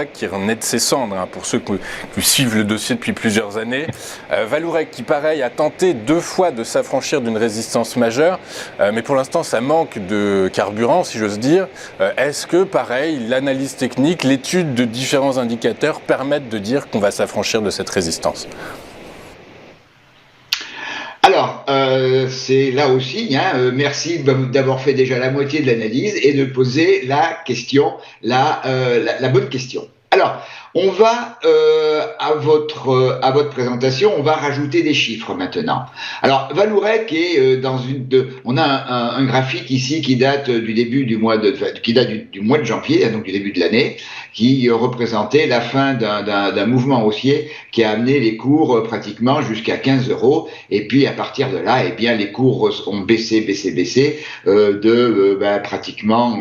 Vallourec qui renaît de ses cendres, hein, pour ceux qui suivent le dossier depuis plusieurs années. Vallourec qui, pareil, a tenté 2 fois de s'affranchir d'une résistance majeure, mais pour l'instant, ça manque de carburant, si j'ose dire. Est-ce que, pareil, l'analyse technique, l'étude de différents indicateurs permettent de dire qu'on va s'affranchir de cette résistance ? Alors, c'est là aussi, merci d'avoir fait déjà la moitié de l'analyse et de poser la question, la bonne question. Alors, on va, à votre présentation, on va rajouter des chiffres maintenant. Alors, Vallourec est on a un graphique ici qui date du début du mois de janvier, donc du début de l'année, qui représentait la fin d'un mouvement haussier qui a amené les cours pratiquement jusqu'à 15 €. Et puis, à partir de là, eh bien, les cours ont baissé de pratiquement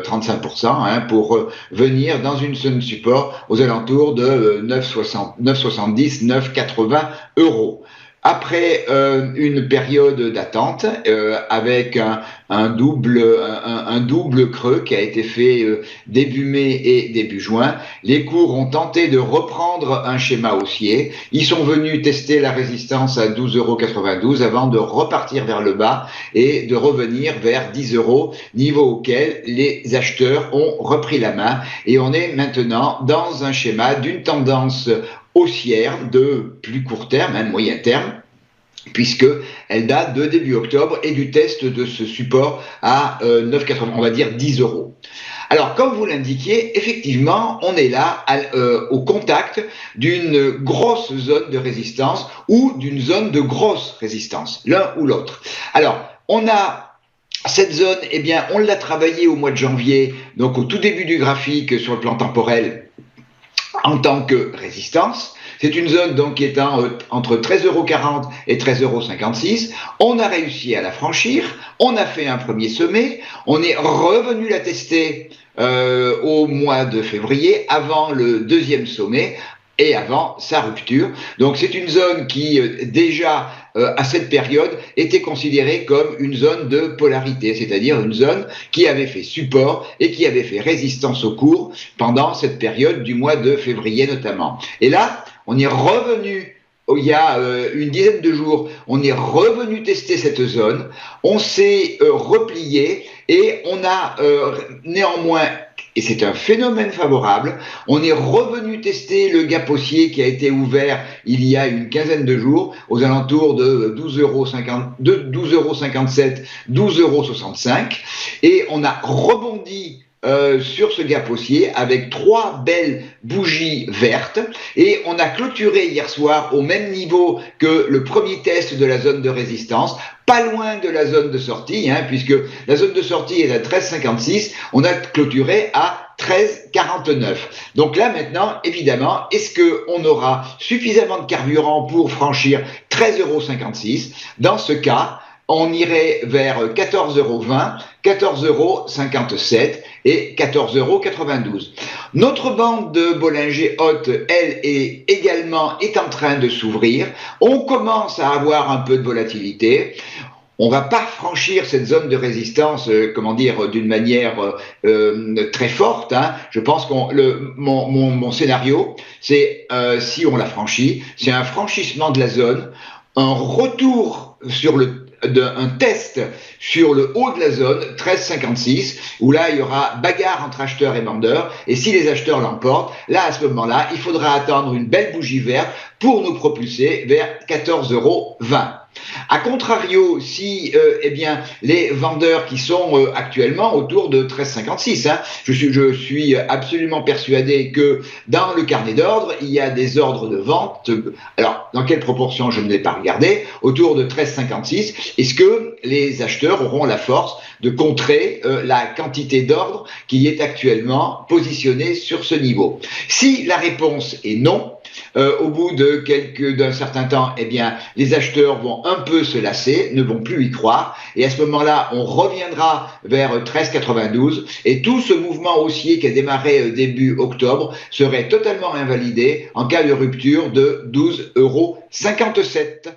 35%, pour venir dans une zone support aux alentours de 9,70, 9,80 €. Après une période d'attente avec un double creux qui a été fait début mai et début juin, les cours ont tenté de reprendre un schéma haussier. Ils sont venus tester la résistance à 12,92 € avant de repartir vers le bas et de revenir vers 10 €, niveau auquel les acheteurs ont repris la main. Et on est maintenant dans un schéma d'une tendance haussière de plus court terme, moyen terme, puisqu'elle date de début octobre et du test de ce support à 9,80, on va dire 10 €. Alors, comme vous l'indiquiez, effectivement, on est là au contact d'une grosse zone de résistance ou d'une zone de grosse résistance, l'un ou l'autre. Alors, on a cette zone, eh bien, on l'a travaillée au mois de janvier, donc au tout début du graphique sur le plan temporel, en tant que résistance. C'est une zone donc qui est entre 13,40 € et 13,56 €. On a réussi à la franchir, on a fait un premier sommet, on est revenu la tester au mois de février, avant le deuxième sommet et avant sa rupture. Donc c'est une zone qui déjà à cette période était considérée comme une zone de polarité, c'est-à-dire une zone qui avait fait support et qui avait fait résistance au cours pendant cette période du mois de février notamment. Et là, on est revenu, il y a une dizaine de jours, on est revenu tester cette zone, on s'est replié et on a néanmoins, et c'est un phénomène favorable, on est revenu tester le gap haussier qui a été ouvert il y a une quinzaine de jours aux alentours de 12,57 €, 12,65 € et on a rebondi sur ce gap haussier avec 3 belles bougies vertes et on a clôturé hier soir au même niveau que le premier test de la zone de résistance, pas loin de la zone de sortie, puisque la zone de sortie est à 13,56, on a clôturé à 13,49. Donc là maintenant, évidemment, est-ce qu'on aura suffisamment de carburant pour franchir 13,56 €? Dans ce cas, on irait vers 14,20 €, 14,57 € et 14,92 €. Notre bande de Bollinger haute, elle, est en train de s'ouvrir. On commence à avoir un peu de volatilité. On ne va pas franchir cette zone de résistance, d'une manière très forte. Je pense mon scénario, c'est si on la franchit, c'est un franchissement de la zone, un retour un test sur le haut de la zone 13,56 où là il y aura bagarre entre acheteurs et vendeurs et si les acheteurs l'emportent, là à ce moment-là il faudra attendre une belle bougie verte pour nous propulser vers 14,20 €. A contrario, si les vendeurs qui sont actuellement autour de 13,56, je suis absolument persuadé que dans le carnet d'ordre, il y a des ordres de vente, alors dans quelle proportion je ne l'ai pas regardé, autour de 13,56. Est-ce que les acheteurs auront la force de contrer la quantité d'ordre qui est actuellement positionnée sur ce niveau? Si la réponse est non, au bout d'un certain temps, les acheteurs vont un peu se lasser, ne vont plus y croire, et à ce moment-là, on reviendra vers 13,92, et tout ce mouvement haussier qui a démarré début octobre serait totalement invalidé en cas de rupture de 12,57 €.